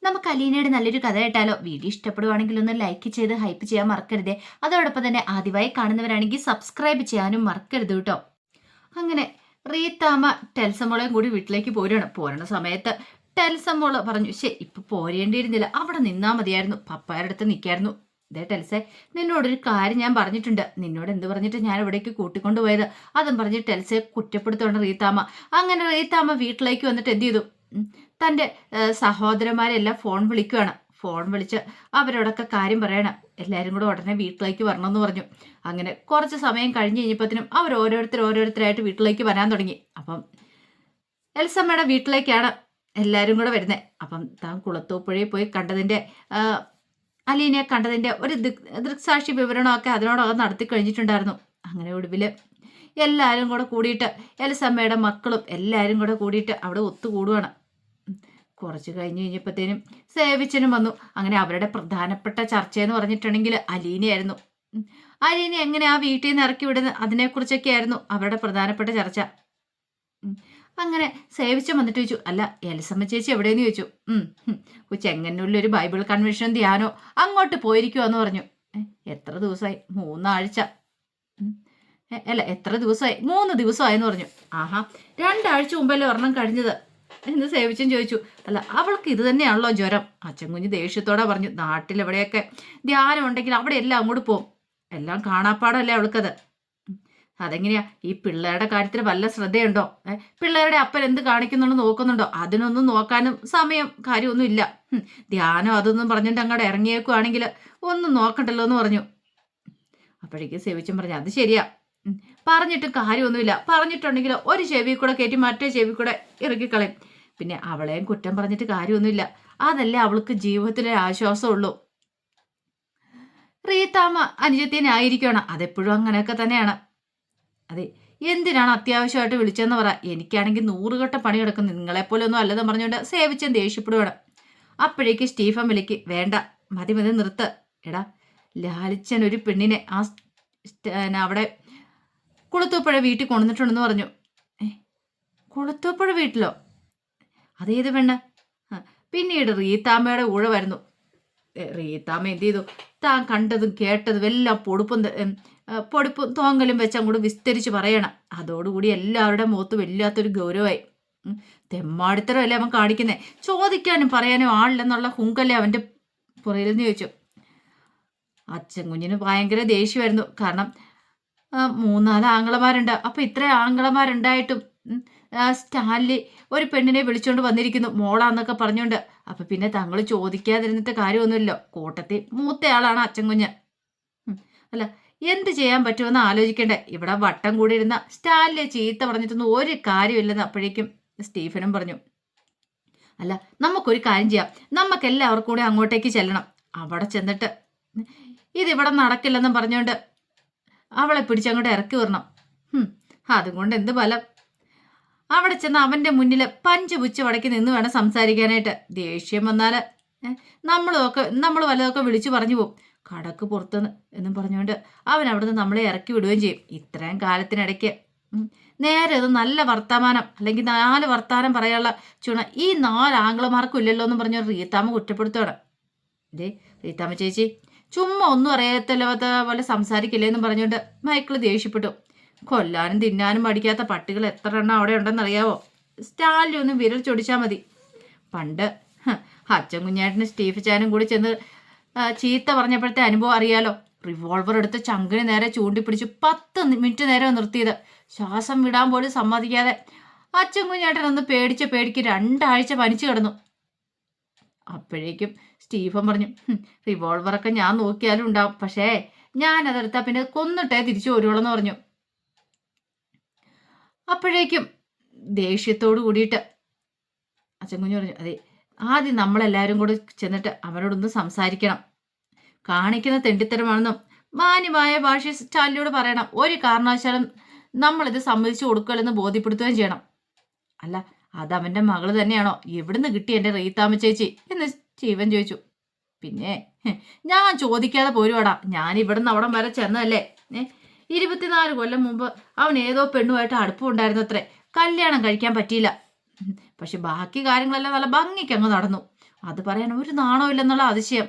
നമുക്ക് അലീനയുടെ നല്ലൊരു കഥ കേട്ടാലോ? വീഡിയോ ഇഷ്ടപ്പെടുവാണെങ്കിൽ ഒന്ന് ലൈക്ക് ചെയ്ത് ഹൈപ്പ് ചെയ്യാൻ മറക്കരുതേ. അതോടൊപ്പം തന്നെ ആദ്യമായി കാണുന്നവരാണെങ്കിൽ സബ്സ്ക്രൈബ് ചെയ്യാനും മറക്കരുത് കേട്ടോ. അങ്ങനെ റീത്താമ്മ ടെൽസമ്മോളെയും കൂടി വീട്ടിലേക്ക് പോരണ സമയത്ത് ടെൽസമ്മോള് പറഞ്ഞു, ഇപ്പൊ പോരേണ്ടിയിരുന്നില്ല, അവിടെ നിന്നാ മതിയായിരുന്നു, പപ്പായുടെ അടുത്ത് നിൽക്കായിരുന്നു. ഇതേ ടെൽസെ, നിന്നോടൊരു കാര്യം ഞാൻ പറഞ്ഞിട്ടുണ്ട്. നിന്നോട് എന്ത് പറഞ്ഞിട്ട് ഞാൻ ഇവിടേക്ക് കൂട്ടിക്കൊണ്ടുപോയത്? അതും പറഞ്ഞ് ടെൽസെ കുറ്റപ്പെടുത്തോണ്ട് റീത്താമ്മ. അങ്ങനെ റീത്താമ്മ വീട്ടിലേക്ക് വന്നിട്ട് എന്ത് ചെയ്തു? തൻ്റെ സഹോദരന്മാരെല്ലാം ഫോൺ വിളിക്കുകയാണ്. ഫോൺ വിളിച്ച് അവരോടൊക്കെ കാര്യം പറയണം. എല്ലാവരും കൂടെ ഉടനെ വീട്ടിലേക്ക് വരണമെന്ന് പറഞ്ഞു. അങ്ങനെ കുറച്ച് സമയം കഴിഞ്ഞ് കഴിഞ്ഞപ്പോഴത്തേനും അവർ ഓരോരുത്തരായിട്ട് വീട്ടിലേക്ക് വരാൻ തുടങ്ങി. അപ്പം എൽസമ്മയുടെ വീട്ടിലേക്കാണ് എല്ലാവരും കൂടെ വരുന്നത്. അപ്പം താൻ കുളത്തൂപ്പുഴയിൽ പോയി കണ്ടതിൻ്റെ അലീനയെ കണ്ടതിൻ്റെ ഒരു ദൃക്സാക്ഷി വിവരണമൊക്കെ അതിനോടകം നടത്തി കഴിഞ്ഞിട്ടുണ്ടായിരുന്നു. അങ്ങനെ ഒടുവിൽ എല്ലാവരും കൂടെ കൂടിയിട്ട് എൽസമ്മയുടെ മക്കളും എല്ലാവരും കൂടെ കൂടിയിട്ട് അവിടെ ഒത്തുകൂടുകയാണ്. കുറച്ച് കഴിഞ്ഞപ്പോഴത്തേനും സേവിച്ചനും വന്നു. അങ്ങനെ അവരുടെ പ്രധാനപ്പെട്ട ചർച്ചയെന്ന് പറഞ്ഞിട്ടുണ്ടെങ്കിൽ അലീനയായിരുന്നു. അലീന എങ്ങനെ ആ വീട്ടിൽ നിന്ന് ഇറക്കി വിടുന്നത്, അതിനെക്കുറിച്ചൊക്കെ ആയിരുന്നു അവരുടെ പ്രധാനപ്പെട്ട ചർച്ച. അങ്ങനെ സേവിച്ചൻ വന്നിട്ട് ചോദിച്ചു, അല്ല എലിസമ്മ ചേച്ചി എവിടെയെന്ന് ചോദിച്ചു. ചെങ്ങന്നൂരിലൊരു ബൈബിൾ കൺവെൻഷൻ ധ്യാനോ അങ്ങോട്ട് പോയിരിക്കുവാന്ന് പറഞ്ഞു. എത്ര ദിവസമായി? 3 ആഴ്ച. അല്ല, എത്ര ദിവസമായി? 3 ദിവസമായെന്ന് പറഞ്ഞു. ആഹാ, 2 ആഴ്ച മുമ്പല്ലേ ഒരെണ്ണം കഴിഞ്ഞത് എന്ന് സേവിച്ചൻ ചോദിച്ചു. അല്ല, അവൾക്ക് ഇത് തന്നെയാണല്ലോ ജ്വരം. അച്ഛൻ കുഞ്ഞ് ദേഷ്യത്തോടെ പറഞ്ഞു, നാട്ടിലെവിടെയൊക്കെ ധ്യാനം ഉണ്ടെങ്കിൽ അവിടെ എല്ലാം അങ്ങോട്ട് പോകും. എല്ലാം കാണാപ്പാടല്ലേ അവൾക്കത്. അതെങ്ങനെയാ? ഈ പിള്ളേരുടെ കാര്യത്തിൽ വല്ല ശ്രദ്ധയുണ്ടോ? പിള്ളേരുടെ അപ്പൻ എന്ത് കാണിക്കുന്നുണ്ടോ നോക്കുന്നുണ്ടോ? അതിനൊന്നും നോക്കാനും സമയം കാര്യമൊന്നും ഇല്ല. ധ്യാനം അതൊന്നും പറഞ്ഞിട്ട് അങ്ങോട്ട് ഇറങ്ങിയേക്കുവാണെങ്കിൽ ഒന്നും നോക്കണ്ടല്ലോ എന്ന് പറഞ്ഞു. അപ്പോഴേക്കും സേവിച്ചൻ പറഞ്ഞു, അത് ശരിയാ, പറഞ്ഞിട്ട് കാര്യമൊന്നുമില്ല. പറഞ്ഞിട്ടുണ്ടെങ്കിൽ ഒരു ചെവി കൂടെ കയറ്റി മറ്റേ ചെവി കൂടെ ഇറക്കിക്കളയും. പിന്നെ അവളെയും കുറ്റം പറഞ്ഞിട്ട് കാര്യമൊന്നുമില്ല. അതല്ലേ അവൾക്ക് ജീവിതത്തിലെ ആശ്വാസമുള്ളൂ. റീത്താമ്മ അനുജത്തിനെ ആയിരിക്കണം, അതെപ്പോഴും അങ്ങനെയൊക്കെ തന്നെയാണ്. അതെ, എന്തിനാണ് അത്യാവശ്യമായിട്ട് വിളിച്ചതെന്ന് പറ. എനിക്കാണെങ്കിൽ 100 ഘട്ടം പണി കിടക്കുന്നു, നിങ്ങളെപ്പോലെ ഒന്നും അല്ലെന്ന് പറഞ്ഞുകൊണ്ട് സേവിച്ചൻ ദേഷ്യപ്പെടുവാണ്. അപ്പോഴേക്ക് സ്റ്റീഫൻ വിളിക്ക്, വേണ്ട, മതി നിർത്ത്. എടാ, ലാലിച്ചൻ ഒരു പെണ്ണിനെ അവിടെ കുളത്തൂപ്പുഴ വീട്ടിൽ കൊണ്ടുവന്നിട്ടുണ്ടെന്ന് പറഞ്ഞു. കുളത്തൂപ്പുഴ വീട്ടിലോ? അതേത് പെണ്ണ്? പിന്നീട് റീത്താമ്മയുടെ ഊഴ വരുന്നു. റീത്താമ്മ എന്ത് ചെയ്തു? താൻ കണ്ടതും കേട്ടതും എല്ലാം പൊടുപ്പും തോങ്ങലും വെച്ച് അങ്ങോട്ട് വിസ്തരിച്ച് പറയണം. അതോടുകൂടി എല്ലാവരുടെ മുഖത്ത് വല്ലാത്തൊരു ഗൗരവമായി. തെമ്മാടിത്തരമല്ലേ അവൻ കാണിക്കുന്നേ? ചോദിക്കാനും പറയാനും ആളില്ലെന്നുള്ള ഹുങ്കല്ലേ അവൻ്റെ പുറയിൽ നിന്ന് ചോദിച്ചു. അച്ഛൻ കുഞ്ഞിന് ഭയങ്കര ദേഷ്യമായിരുന്നു. കാരണം 3-4 ആങ്ങളമാരുണ്ട്. അപ്പൊ ഇത്രയും ആങ്ങളമാരുണ്ടായിട്ടും സ്റ്റാൻലി ഒരു പെണ്ണിനെ വിളിച്ചോണ്ട് വന്നിരിക്കുന്നു, മോളാന്നൊക്കെ പറഞ്ഞോണ്ട്. അപ്പൊ പിന്നെ തങ്ങൾ ചോദിക്കാതിരുന്നിട്ട് കാര്യമൊന്നുമില്ലോ. കൂട്ടത്തിൽ മൂത്തയാളാണ് അച്ഛൻ കുഞ്ഞ്. അല്ല, എന്ത് ചെയ്യാൻ പറ്റുമെന്ന് ആലോചിക്കണ്ടേ? ഇവിടെ വട്ടം കൂടി ഇരുന്ന സ്റ്റാൻലിയെ ചീത്ത പറഞ്ഞിട്ടൊന്നും ഒരു കാര്യമില്ലെന്ന് അപ്പോഴേക്കും സ്റ്റീഫനും പറഞ്ഞു. അല്ല, നമുക്കൊരു കാര്യം ചെയ്യാം, നമുക്ക് എല്ലാവർക്കും കൂടെ അങ്ങോട്ടേക്ക് ചെല്ലണം. അവിടെ ചെന്നിട്ട് ഇതിവിടെ നടക്കില്ലെന്നും പറഞ്ഞുകൊണ്ട് അവളെ പിടിച്ചങ്ങോട്ട് ഇറക്കി വരണം. അതുകൊണ്ട് എന്ത് ഫലം? അവിടെ ചെന്ന് അവൻ്റെ മുന്നിൽ പഞ്ച് പുച്ച് വടക്കി നിന്ന് വേണം സംസാരിക്കാനായിട്ട്. ദേഷ്യം വന്നാൽ നമ്മൾ വല്ലതൊക്കെ വിളിച്ചു പറഞ്ഞു പോകും. കടക്ക് പുറത്തുനിന്ന് എന്നും പറഞ്ഞുകൊണ്ട് അവൻ അവിടുന്ന് നമ്മളെ ഇറക്കി വിടുകയും ചെയ്യും. ഇത്രയും കാലത്തിനിടയ്ക്ക് നേരെ അത് നല്ല വർത്തമാനം അല്ലെങ്കിൽ 4 വർത്താനം പറയാനുള്ള ചുണ ഈ 4 ആംഗ്ലമാർക്കും ഇല്ലല്ലോ എന്നും പറഞ്ഞ റീത്താമ്മ കുറ്റപ്പെടുത്തുകയാണ്. ഇതേ റീത്താമ്മ ചേച്ചി, ചുമ്മാ ഒന്നും അറിയാത്ത പോലെ സംസാരിക്കില്ലേന്നും പറഞ്ഞുകൊണ്ട് മൈക്കിൾ ദേഷ്യപ്പെട്ടു. കൊല്ലാനും തിന്നാനും പഠിക്കാത്ത പട്ടികൾ എത്ര എണ്ണം അവിടെ ഉണ്ടെന്നറിയാവോ? സ്റ്റാലിൽ ഒന്ന് വിരൽ ചൊടിച്ചാൽ മതി. പണ്ട് അച്ഛൻ കുഞ്ഞാട്ടിന് സ്റ്റീഫ് ചാനും കൂടി ചെന്ന് ചീത്ത പറഞ്ഞപ്പോഴത്തെ അനുഭവം അറിയാലോ. റിവോൾവർ എടുത്ത് ചങ്കിന് നേരെ ചൂണ്ടിപ്പിടിച്ച് 10 മിനിറ്റ് നേരം നിർത്തിയത്. ശ്വാസം വിടാൻ പോലും സമ്മതിക്കാതെ അച്ഛൻ കുഞ്ഞാട്ടൻ ഒന്ന് പേടിക്ക് 2 ആഴ്ച പനിച്ചു കിടന്നു. അപ്പോഴേക്കും സ്റ്റീഫൻ പറഞ്ഞു, റിവോൾവറൊക്കെ ഞാൻ നോക്കിയാലും ഉണ്ടാവും, പക്ഷേ ഞാനതെടുത്താ പിന്നെ കൊന്നിട്ടേ തിരിച്ചു വരുവോളെന്ന് പറഞ്ഞു. അപ്പോഴേക്കും ദേഷ്യത്തോട് കൂടിയിട്ട് അച്ഛൻ കുഞ്ഞു പറഞ്ഞു, അതെ, ആദ്യം നമ്മളെല്ലാവരും കൂടെ ചെന്നിട്ട് അവനോടൊന്ന് സംസാരിക്കണം. കാണിക്കുന്ന തെണ്ടിത്തരമാണെന്നും മാന്യമായ ഭാഷ സ്റ്റാലിനോട് പറയണം. ഒരു കാരണവശാലും നമ്മളിത് സമ്മതിച്ചു കൊടുക്കലെന്ന് ബോധ്യപ്പെടുത്തുകയും ചെയ്യണം. അല്ല, അത് അവൻ്റെ മകള് തന്നെയാണോ? എവിടുന്ന് കിട്ടി എൻ്റെ റീത്താമ്മ ചേച്ചി എന്ന് സ്റ്റീവൻ ചോദിച്ചു. പിന്നെ ഞാൻ ചോദിക്കാതെ പോരുവാടാ, ഞാൻ ഇവിടുന്ന് അവിടം വരെ ചെന്നതല്ലേ. 24 കൊല്ലം മുമ്പ് അവൻ ഏതോ പെണ്ണുമായിട്ട് അടുപ്പമുണ്ടായിരുന്നു അത്രേ. കല്യാണം കഴിക്കാൻ പറ്റിയില്ല. പക്ഷെ ബാക്കി കാര്യങ്ങളെല്ലാം നല്ല ഭംഗിക്ക് അങ്ങ് നടന്നു. അത് പറയാൻ ഒരു നാണമില്ലെന്നുള്ള അതിശയം.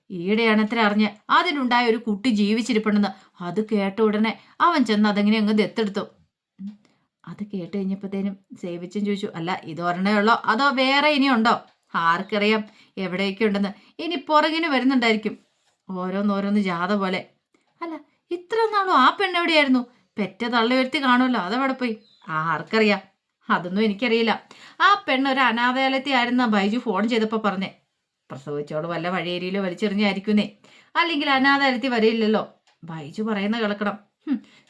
ഈയിടെയാണ് ഇത്ര അറിഞ്ഞ് അതിലുണ്ടായ ഒരു കുട്ടി ജീവിച്ചിരിപ്പുണ്ടെന്ന്. അത് കേട്ട ഉടനെ അവൻ ചെന്ന് അതെങ്ങനെ അങ്ങ് ദത്തെടുത്തു. അത് കേട്ട് കഴിഞ്ഞപ്പോഴത്തേനും സേവിച്ചും ചോദിച്ചു, അല്ല ഇതൊരെണ്ണേ ഉള്ളോ അതോ വേറെ ഇനിയുണ്ടോ? ആർക്കറിയാം എവിടെയൊക്കെ ഉണ്ടെന്ന്. ഇനി പുറകിന് വരുന്നുണ്ടായിരിക്കും ഓരോന്നോരോന്ന് ജാഥ പോലെ. അല്ല ഇത്ര നാളും ആ പെണ്ണെവിടെയായിരുന്നു? പെറ്റ തള്ളി വരുത്തി കാണുമല്ലോ, അതെവിടെ പോയി? ആർക്കറിയാം, അതൊന്നും എനിക്കറിയില്ല. ആ പെണ്ണ് ഒരു അനാഥാലയത്തിൽ ആയിരുന്ന ബൈജു ഫോൺ ചെയ്തപ്പോൾ പറഞ്ഞേ. പ്രസവിച്ചോട് വല്ല വഴിയേരിയിലോ വലിച്ചെറിഞ്ഞായിരിക്കുന്നേ, അല്ലെങ്കിൽ അനാഥാലയത്തിൽ വരില്ലല്ലോ. ബൈജു പറയുന്ന കേൾക്കണം.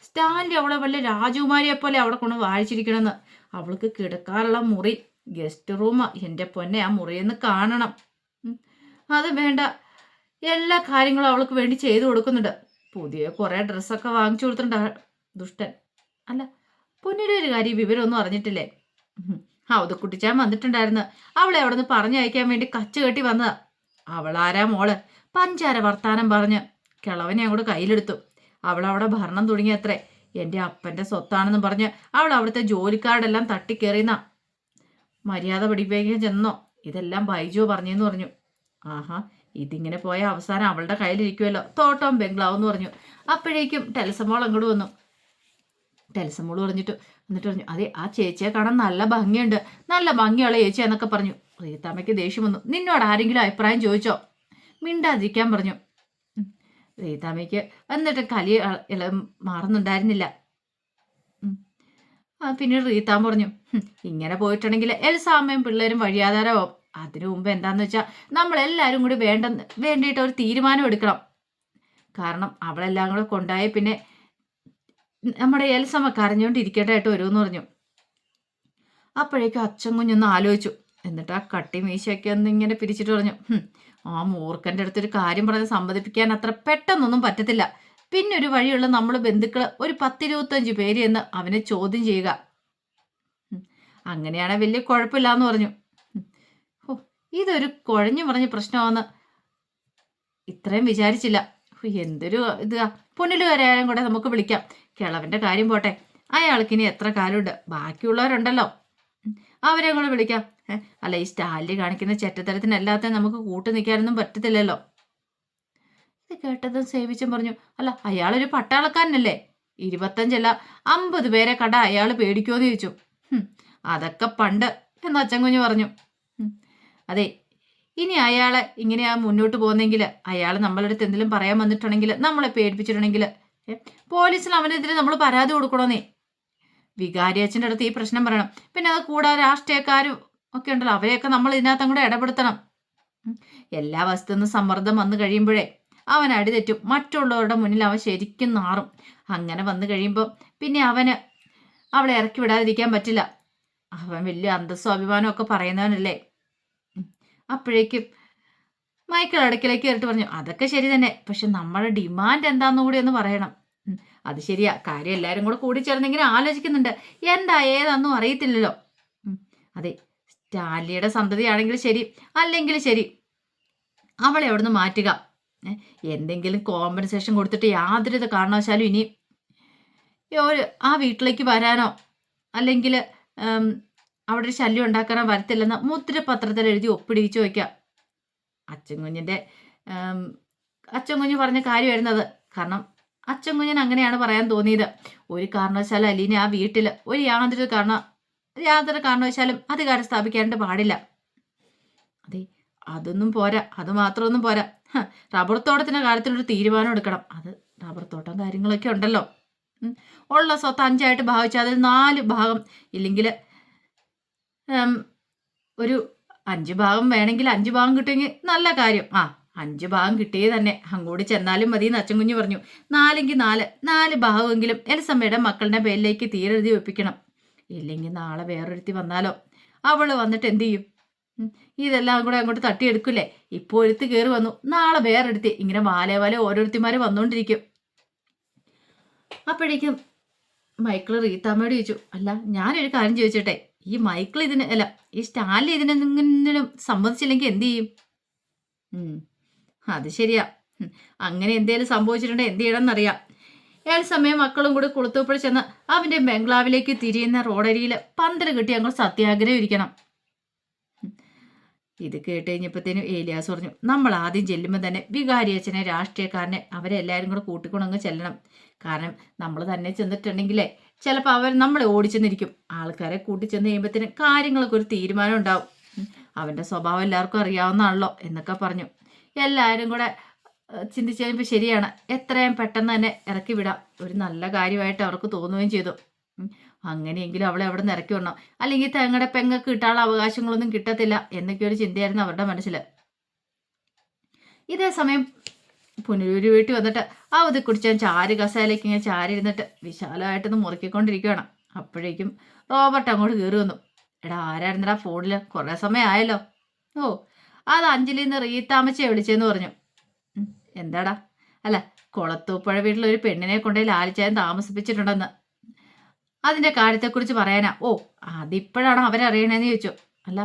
സ്റ്റാൻലി അവളെ വല്ല രാജകുമാരിയെ പോലെ അവിടെ കൊണ്ട് വാഴിച്ചിരിക്കണമെന്ന്. അവൾക്ക് കിടക്കാനുള്ള മുറി ഗസ്റ്റ് റൂമാ. എൻ്റെ പൊന്നെ, ആ മുറിയെന്ന് കാണണം. അത് വേണ്ട, എല്ലാ കാര്യങ്ങളും അവൾക്ക് വേണ്ടി ചെയ്തു കൊടുക്കുന്നുണ്ട്. പുതിയ കുറേ ഡ്രസ്സൊക്കെ വാങ്ങിച്ചു കൊടുത്തിട്ടുണ്ട് ദുഷ്ടൻ. അല്ല പൊന്നിയുടെ ഒരു കാര്യം വിവരമൊന്നും അറിഞ്ഞിട്ടില്ലേ? അവതക്കുട്ടിച്ചാൻ വന്നിട്ടുണ്ടായിരുന്നു. അവളെ അവിടെ നിന്ന് പറഞ്ഞയക്കാൻ വേണ്ടി കച്ചു കെട്ടി വന്നതാ. അവളാരാ മോള്? പഞ്ചാര വർത്താനം പറഞ്ഞ് കിളവനെ അങ്ങോട്ട് കയ്യിലെടുത്തു. അവളവിടെ ഭരണം തുടങ്ങിയത്രേ. എൻ്റെ അപ്പൻ്റെ സ്വത്താണെന്ന് പറഞ്ഞ് അവൾ അവിടുത്തെ ജോലിക്കാരെല്ലാം തട്ടിക്കേറിയെന്ന. മര്യാദ പഠിപ്പിക്കാൻ ചെന്നോ? ഇതെല്ലാം ബൈജു പറഞ്ഞെന്ന് പറഞ്ഞു. ആഹാ, ഇതിങ്ങനെ പോയ അവസാനം അവളുടെ കയ്യിലിരിക്കുമല്ലോ തോട്ടം ബംഗ്ലാവെന്ന് പറഞ്ഞു. അപ്പോഴേക്കും ടെലസമോൾ അങ്ങോട്ട് വന്നു. ടെലസമോൾ പറഞ്ഞിട്ട് എന്നിട്ട് പറഞ്ഞു, അതെ ആ ചേച്ചിയെ കാണാൻ നല്ല ഭംഗിയുണ്ട്, നല്ല ഭംഗിയുള്ള ചേച്ചി എന്നൊക്കെ പറഞ്ഞു. റീത്താമ്മയ്ക്ക് ദേഷ്യം വന്നു. നിന്നോട് ആരെങ്കിലും അഭിപ്രായം ചോദിച്ചോ? മിണ്ടാതിരിക്കാൻ പറഞ്ഞു. റീത്താമ്മയ്ക്ക് എന്നിട്ട് കലി മാറുന്നുണ്ടായിരുന്നില്ല. പിന്നീട് റീത്താമ്മ പറഞ്ഞു, ഇങ്ങനെ പോയിട്ടുണ്ടെങ്കിൽ എൽസാമ്മയും പിള്ളേരും വഴിയാധാരമാവും. അതിനു മുമ്പ് എന്താന്ന് വെച്ചാൽ നമ്മളെല്ലാവരും കൂടി വേണ്ടിയിട്ട് ഒരു തീരുമാനം എടുക്കണം. കാരണം അവളെല്ലാം കൂടെ കൊണ്ടായി പിന്നെ നമ്മുടെ എൽസമ്മ കരഞ്ഞുകൊണ്ടിരിക്കേണ്ടതായിട്ട് വരുമെന്ന് പറഞ്ഞു. അപ്പോഴേക്കും അച്ഛൻ കുഞ്ഞൊന്ന് ആലോചിച്ചു. എന്നിട്ട് ആ കട്ടി മീശയൊക്കെ ഒന്ന് ഇങ്ങനെ പിരിച്ചിട്ട് പറഞ്ഞു, ആ മൂർഖൻ്റെ അടുത്തൊരു കാര്യം പറഞ്ഞ് സമ്മതിപ്പിക്കാൻ അത്ര പെട്ടെന്നൊന്നും പറ്റത്തില്ല. പിന്നെ ഒരു വഴിയുള്ള നമ്മൾ ബന്ധുക്കൾ ഒരു 10-25 പേര് എന്ന് അവനെ ചോദ്യം ചെയ്യുക. അങ്ങനെയാണെ വലിയ കുഴപ്പമില്ലാന്ന് പറഞ്ഞു. ഇതൊരു കുഴഞ്ഞു പറഞ്ഞ പ്രശ്നമാണെന്ന് ഇത്രയും വിചാരിച്ചില്ല. എന്തൊരു ഇതാ. പൊന്നിലുകാരായാലും കൂടെ നമുക്ക് വിളിക്കാം. കിളവന്റെ കാര്യം പോട്ടെ, അയാൾക്കിനി എത്ര കാലമുണ്ട്, ബാക്കിയുള്ളവരുണ്ടല്ലോ, അവരെ കൂടെ വിളിക്കാം. അല്ല ഈ സ്റ്റാലിൽ കാണിക്കുന്ന ചെറ്റത്തരത്തിനല്ലാത്ത നമുക്ക് കൂട്ടു നിൽക്കാനൊന്നും പറ്റത്തില്ലല്ലോ. ഇത് കേട്ടതും സേവിച്ചും പറഞ്ഞു, അല്ല അയാളൊരു പട്ടാളക്കാരനല്ലേ? 25 50 പേരെ കണ്ട അയാൾ പേടിക്കുമെന്ന് ചോദിച്ചു. അതൊക്കെ പണ്ട് എന്ന് അച്ഛൻ കുഞ്ഞു പറഞ്ഞു. അതെ, ഇനി അയാളെ ഇങ്ങനെയാ മുന്നോട്ട് പോകുന്നെങ്കിൽ, അയാൾ നമ്മളുടെ അടുത്ത് എന്തെങ്കിലും പറയാൻ വന്നിട്ടുണ്ടെങ്കിൽ, നമ്മളെ പേടിപ്പിച്ചിട്ടുണ്ടെങ്കിൽ പോലീസിൽ അവനെതിരെ നമ്മൾ പരാതി കൊടുക്കണമെന്നേ. വികാരി അച്ഛൻ്റെ അടുത്ത് ഈ പ്രശ്നം പറയണം. പിന്നെ അത് കൂടാതെ രാഷ്ട്രീയക്കാരും ഒക്കെ ഉണ്ടല്ലോ, അവരെയൊക്കെ നമ്മൾ ഇതിനകത്തും കൂടെ ഇടപെടുത്തണം. എല്ലാ വസ്തുനിന്നും സമ്മർദ്ദം വന്നു കഴിയുമ്പോഴേ അവൻ അടിതെറ്റും. മറ്റുള്ളവരുടെ മുന്നിൽ അവൻ ശരിക്കും നാറും. അങ്ങനെ വന്നു കഴിയുമ്പോൾ പിന്നെ അവന് അവളെ ഇറക്കി വിടാതിരിക്കാൻ പറ്റില്ല. അവൻ വലിയ അന്തസ്സും അഭിമാനവും ഒക്കെ പറയുന്നവനല്ലേ. അപ്പോഴേക്കും മൈക്കിൾ അടുക്കലേക്ക് കയറിട്ട് പറഞ്ഞു, അതൊക്കെ ശരി തന്നെ, പക്ഷെ നമ്മുടെ ഡിമാൻഡ് എന്താന്ന് കൂടി ഒന്ന് പറയണം. അത് ശരിയാ, കാര്യം എല്ലാവരും കൂടെ കൂടിച്ചേർന്നിങ്ങനെ ആലോചിക്കുന്നുണ്ട്. എന്താ ഏതാന്നും അറിയത്തില്ലല്ലോ. അതെ, സ്റ്റാലിയുടെ സന്തതിയാണെങ്കിൽ ശരി, അല്ലെങ്കിൽ ശരി, അവളെ അവിടുന്ന് മാറ്റുക. എന്തെങ്കിലും കോമ്പൻസേഷൻ കൊടുത്തിട്ട് യാതൊരു കാരണവശാലും ഇനി ആ വീട്ടിലേക്ക് വരാനോ അല്ലെങ്കിൽ അവിടെ ഒരു ശല്യം ഉണ്ടാക്കാനോ വരത്തില്ലെന്ന് മുദ്രപത്രത്തിൽ എഴുതി ഒപ്പിടിച്ചു വയ്ക്കാം. അച്ഛൻ കുഞ്ഞ് പറഞ്ഞ കാര്യമായിരുന്നത്. കാരണം അച്ഛൻ കുഞ്ഞിന് അങ്ങനെയാണ് പറയാൻ തോന്നിയത്. ഒരു കാരണവശാലും അലീനെ ആ വീട്ടിൽ യാതൊരു കാരണവശാലും അധികാരം സ്ഥാപിക്കാനായിട്ട് പാടില്ല. അതെ, അതൊന്നും പോരാ, അത് മാത്രമൊന്നും പോരാ. റബ്ബർ തോട്ടത്തിൻ്റെ കാര്യത്തിലൊരു തീരുമാനം എടുക്കണം. അത് റബ്ബർ തോട്ടം കാര്യങ്ങളൊക്കെ ഉണ്ടല്ലോ. ഉള്ള സ്വത്ത് 5 ഭാഗിച്ചാൽ അതിൽ 4 ഭാഗം, ഇല്ലെങ്കിൽ ഒരു 5 ഭാഗം വേണമെങ്കിൽ 5 ഭാഗം കിട്ടുമെങ്കിൽ നല്ല കാര്യം. 5 ഭാഗം കിട്ടിയേ തന്നെ, അങ്ങോട്ട് ചെന്നാലും മതി എന്ന് അച്ഛൻ കുഞ്ഞു പറഞ്ഞു. 4 4 ഭാഗമെങ്കിലും എൽസമ്മയുടെ മക്കളുടെ പേരിലേക്ക് തീരെഴുതി വെപ്പിക്കണം. ഇല്ലെങ്കിൽ നാളെ വേറൊരുത്തി വന്നാലോ, അവള് വന്നിട്ട് എന്ത് ചെയ്യും? ഇതെല്ലാം കൂടെ അങ്ങോട്ട് തട്ടിയെടുക്കില്ലേ? ഇപ്പോൾ ഒരുത്തി കയറി വന്നു, നാളെ വേറെടുത്തി, ഇങ്ങനെ വാലെ ഓരോരുത്തിമാർ വന്നുകൊണ്ടിരിക്കും. അപ്പോഴേക്കും മൈക്കിൾ റീത്താമ്മയോട് ചോദിച്ചു, അല്ല ഞാനൊരു കാര്യം ചോദിച്ചോട്ടെ, ഈ മൈക്കിൾ ഈ സ്റ്റാലിൻ ഇതിനെന്തെങ്കിലും സമ്മതിച്ചില്ലെങ്കിൽ എന്ത് ചെയ്യും? അത് ശരിയാ, അങ്ങനെ എന്തേലും സംഭവിച്ചിട്ടുണ്ടെങ്കിൽ എന്ത് ചെയ്യണമെന്നറിയാം. സമയം മക്കളും കൂടി കുളത്തൂപ്പുഴ ചെന്ന് അവൻ്റെ ബംഗ്ലാവിലേക്ക് തിരിയുന്ന റോഡരിയിൽ പന്തൽ കിട്ടി അങ്ങോട്ട് സത്യാഗ്രഹം ഇരിക്കണം. ഇത് കേട്ട് കഴിഞ്ഞപ്പോഴത്തേനും ഏലിയാസ് പറഞ്ഞു, നമ്മൾ ആദ്യം ചെല്ലുമ്പോൾ തന്നെ വികാരി അച്ഛനെ, രാഷ്ട്രീയക്കാരനെ, അവരെ എല്ലാവരും കൂടെ കൂട്ടിക്കൊണ്ടങ്ങ് ചെല്ലണം. കാരണം നമ്മൾ തന്നെ ചെന്നിട്ടുണ്ടെങ്കിലേ ചിലപ്പോൾ അവർ നമ്മളെ ഓടിച്ചെന്നിരിക്കും. ആൾക്കാരെ കൂട്ടിച്ചെന്ന് കഴിയുമ്പോഴത്തേനും കാര്യങ്ങളൊക്കെ ഒരു തീരുമാനം ഉണ്ടാവും. അവൻ്റെ സ്വഭാവം എല്ലാവർക്കും അറിയാവുന്നതാണല്ലോ എന്നൊക്കെ പറഞ്ഞു. എല്ലാവരും കൂടെ ചിന്തിച്ച് കഴിയുമ്പോൾ ശരിയാണ്, എത്രയും പെട്ടെന്ന് തന്നെ ഇറക്കി വിടാം, ഒരു നല്ല കാര്യമായിട്ട് അവർക്ക് തോന്നുകയും ചെയ്തു. അങ്ങനെയെങ്കിലും അവളെ അവിടെ നിന്ന് ഇറക്കി വിടണം, അല്ലെങ്കിൽ തങ്ങളുടെ പെങ്ങൾക്ക് കിട്ടാനുള്ള അവകാശങ്ങളൊന്നും കിട്ടത്തില്ല എന്നൊക്കെ ഒരു ചിന്തയായിരുന്നു അവരുടെ മനസ്സിൽ. ഇതേ സമയം പുനലൂര് വീട്ടിൽ വന്നിട്ട് അവധി കുടിച്ചാൽ ചാരി കസേരയിലേക്ക് ഇങ്ങനെ ചാരി ഇരുന്നിട്ട് വിശാലമായിട്ടൊന്ന് മുറുക്കിക്കൊണ്ടിരിക്കുകയാണ്. അപ്പോഴേക്കും റോബർട്ട് അങ്ങോട്ട് കയറി വന്നു. എടാ, ആരായിരുന്നടാ ഫോണിൽ? കുറേ സമയം ആയല്ലോ. ഓ, അത് അഞ്ജലിന്ന് റീത്താമച്ചയെ വിളിച്ചെന്ന് പറഞ്ഞു. എന്താടാ? അല്ല, കുളത്തൂപ്പുഴ വീട്ടിലൊരു പെണ്ണിനെ കൊണ്ടുപോയി ലാലിച്ചായൻ താമസിപ്പിച്ചിട്ടുണ്ടെന്ന്, അതിൻ്റെ കാര്യത്തെക്കുറിച്ച് പറയാനാ. ഓ, അതിപ്പോഴാണോ അവരറിയണേന്ന് ചോദിച്ചു. അല്ല,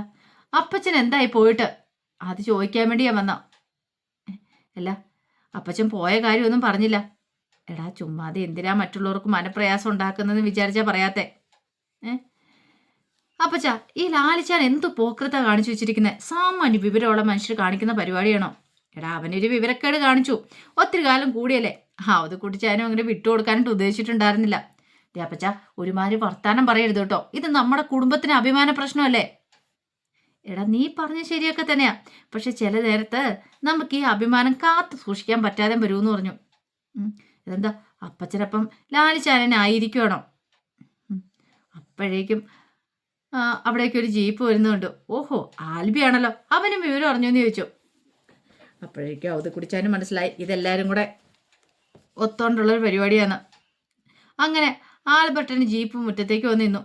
അപ്പച്ചൻ എന്തായി പോയിട്ട്? അത് ചോദിക്കാൻ വേണ്ടി ഞാൻ വന്ന. അല്ല, അപ്പച്ചൻ പോയ കാര്യമൊന്നും പറഞ്ഞില്ല. എടാ, ചുമ്മാതെ എന്തിനാ മറ്റുള്ളവർക്ക് മനപ്രയാസം ഉണ്ടാക്കുന്നതെന്ന് വിചാരിച്ചാ പറയാത്തെ. അപ്പച്ച, ഈ ലാലിച്ചാൻ എന്ത് പോക്രത കാണിച്ചു വെച്ചിരിക്കുന്നത്? സാമാന്യ വിവരമുള്ള മനുഷ്യർ കാണിക്കുന്ന പരിപാടിയാണോ? എടാ, അവനൊരു വിവരക്കേട് കാണിച്ചു, ഒത്തിരി കാലം കൂടിയല്ലേ. അത് കുട്ടിച്ചാനും അങ്ങനെ വിട്ടുകൊടുക്കാനായിട്ട് ഉദ്ദേശിച്ചിട്ടുണ്ടായിരുന്നില്ല. അപ്പച്ച, ഒരുമാതിരി വർത്താനം പറയരുത് കേട്ടോ, ഇത് നമ്മുടെ കുടുംബത്തിന് അഭിമാന പ്രശ്നമല്ലേ. എടാ, നീ പറഞ്ഞ ശരിയൊക്കെ തന്നെയാ, പക്ഷെ ചില നേരത്ത് നമുക്ക് ഈ അഭിമാനം കാത്തു സൂക്ഷിക്കാൻ പറ്റാതെ വരുമെന്ന് പറഞ്ഞു. ഇതെന്താ, അപ്പച്ചനപ്പം ലാലിച്ചാനായിരിക്കുവാണോ? അപ്പോഴേക്കും അവിടേക്ക് ഒരു ജീപ്പ് വരുന്നുണ്ട്. ഓഹോ, ആൽബിയാണല്ലോ, അവനും വിവരം അറിഞ്ഞോന്ന് ചോദിച്ചു. അപ്പോഴേക്കും അത് കുടിച്ചാനും മനസ്സിലായി ഇതെല്ലാവരും കൂടെ ഒത്തോണ്ടുള്ളൊരു പരിപാടിയാണ്. അങ്ങനെ ആൽബർട്ടിന് ജീപ്പ് മുറ്റത്തേക്ക് വന്ന് നിന്നു.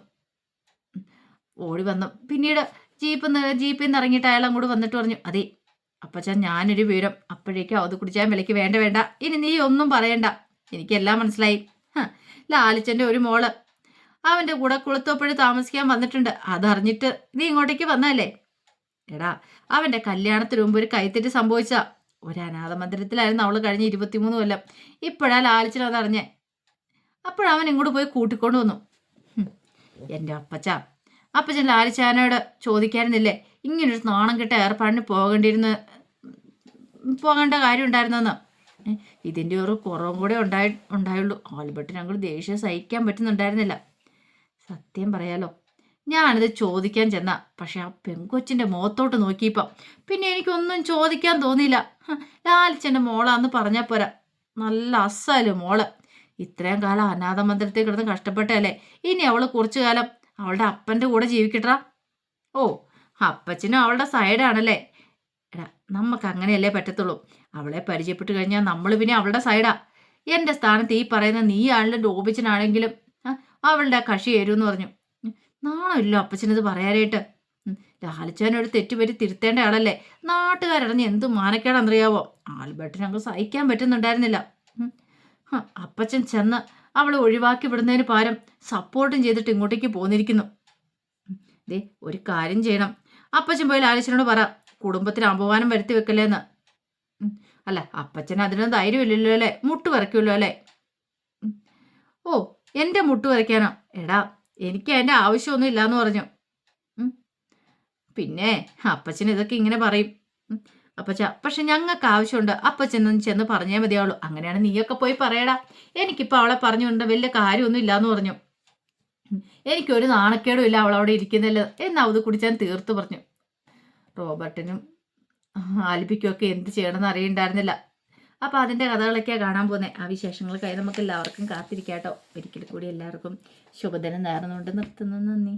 ഓടി വന്നു. പിന്നീട് ജീപ്പിൽ നിന്ന് ഇറങ്ങിയിട്ട് അയാൾ അങ്ങോട്ട് വന്നിട്ട് പറഞ്ഞു, അതെ അപ്പച്ചാൻ, ഞാനൊരു വിവരം. അപ്പോഴേക്കും അത് കുടിച്ചാൻ വിലയ്ക്ക് വേണ്ട വേണ്ട, ഇനി നീ ഒന്നും പറയണ്ട, എനിക്കെല്ലാം മനസ്സിലായി. ലാലിച്ചൻ്റെ ഒരു മോള് അവൻ്റെ കൂടെ കുളത്തോപ്പുഴ താമസിക്കാൻ വന്നിട്ടുണ്ട്. അതറിഞ്ഞിട്ട് നീ ഇങ്ങോട്ടേക്ക് വന്നതല്ലേ. എടാ, അവൻ്റെ കല്യാണത്തിന് മുമ്പ് ഒരു കൈത്തെറ്റ് സംഭവിച്ച ഒരു അനാഥ മന്ദിരത്തിലായിരുന്നു അവൾ കഴിഞ്ഞ 23 കൊല്ലം. ഇപ്പോഴാ ലാലിച്ചൻ അതറിഞ്ഞേ. അപ്പോഴവൻ ഇങ്ങോട്ട് പോയി കൂട്ടിക്കൊണ്ട് വന്നു. എൻ്റെ അപ്പച്ചൻ ലാലിച്ചാനോട് ചോദിക്കായിരുന്നില്ലേ ഇങ്ങനൊരു നാണം കെട്ട ഏർപ്പാടിന് പോകേണ്ട കാര്യം ഉണ്ടായിരുന്നെന്ന്. ഇതിൻ്റെ ഒരു കുറവും കൂടെ ഉണ്ടായുള്ളൂ. ആൽബർട്ടിന് അങ്ങോട്ട് ദേഷ്യം സഹിക്കാൻ പറ്റുന്നുണ്ടായിരുന്നില്ല. സത്യം പറയാലോ, ഞാനിത് ചോദിക്കാൻ ചെന്ന, പക്ഷെ ആ പെങ്കൊച്ചിൻ്റെ മുഖത്തോട്ട് നോക്കിയപ്പോൾ പിന്നെ എനിക്കൊന്നും ചോദിക്കാൻ തോന്നിയില്ല. ലാലിച്ചൻ്റെ മോളാന്ന് പറഞ്ഞാൽ പോരാ, നല്ല അസ്സല് മോള്. ഇത്രയും കാലം അനാഥ മന്ദിരത്തിൽ കിടന്ന് കഷ്ടപ്പെട്ടല്ലേ, ഇനി അവൾ കുറച്ചു കാലം അവളുടെ അപ്പൻ്റെ കൂടെ ജീവിക്കട്ടാ. ഓ, അപ്പച്ചനും അവളുടെ സൈഡാണല്ലേ. എടാ, നമുക്ക് അങ്ങനെയല്ലേ പറ്റത്തുള്ളൂ. അവളെ പരിചയപ്പെട്ട് കഴിഞ്ഞാൽ നമ്മൾ പിന്നെ അവളുടെ സൈഡാ. എൻ്റെ സ്ഥാനത്ത് ഈ പറയുന്ന നീ ആണെങ്കിലും ഡോബിച്ചനാണെങ്കിലും അവളുടെ കക്ഷി ചേരുമെന്ന് പറഞ്ഞു. നാണമില്ലോ അപ്പച്ചനത് പറയാനായിട്ട്. ലാലിച്ചാനോട് തെറ്റുപറ്റി തിരുത്തേണ്ട ആളല്ലേ. നാട്ടുകാരടഞ്ഞ് എന്ത് മാനക്കേടാണെന്നറിയാവോ. ആൽബർട്ടിന് അങ്ങ് സഹിക്കാൻ പറ്റുന്നുണ്ടായിരുന്നില്ല. അപ്പച്ചൻ ചെന്ന് അവളെ ഒഴിവാക്കി വിടുന്നതിന് പകരം സപ്പോർട്ടും ചെയ്തിട്ട് ഇങ്ങോട്ടേക്ക് പോന്നിരിക്കുന്നു. ദേ, ഒരു കാര്യം ചെയ്യണം, അപ്പച്ചൻ പോയി ലാലിച്ചനോട് പറ, കുടുംബത്തിന് അപമാനം വരുത്തി വെക്കല്ലേന്ന്. അല്ല, അപ്പച്ചൻ അതിനൊന്നും ധൈര്യമില്ലല്ലോ അല്ലേ, മുട്ട് വരയ്ക്കുമല്ലോ അല്ലേ. ഓ, എൻ്റെ മുട്ട് വരയ്ക്കാനോ? എടാ, എനിക്ക് അതിൻ്റെ ആവശ്യമൊന്നും ഇല്ലാന്ന് പറഞ്ഞു. പിന്നെ അപ്പച്ചൻ ഇതൊക്കെ ഇങ്ങനെ പറയും. അപ്പച്ച, പക്ഷെ ഞങ്ങൾക്ക് ആവശ്യമുണ്ട്, അപ്പച്ചെന്ന് ചെന്ന് പറഞ്ഞേ മതിയാവുള്ളൂ. അങ്ങനെയാണ് നീയൊക്കെ പോയി പറയടാ, എനിക്കിപ്പോൾ അവളെ പറഞ്ഞുകൊണ്ട് വലിയ കാര്യമൊന്നും ഇല്ലാന്ന് പറഞ്ഞു. എനിക്കൊരു നാണക്കേടും ഇല്ല അവളവിടെ ഇരിക്കുന്നില്ല എന്ന് അത് കുടിച്ചാൻ തീർത്ത് പറഞ്ഞു. റോബർട്ടിനും ആൽബിക്കുമൊക്കെ എന്ത് ചെയ്യണമെന്ന് അറിയണ്ടായിരുന്നില്ല. അപ്പോൾ അതിൻ്റെ കഥകളൊക്കെയാണ് കാണാൻ പോകുന്നത്. ആ വിശേഷങ്ങൾക്കായി നമുക്ക് എല്ലാവർക്കും കാത്തിരിക്കാട്ടോ. ഒരിക്കൽ കൂടി എല്ലാവർക്കും ശുഭദിനം നേർന്നുകൊണ്ട് നിർത്തുന്നു. നന്ദി.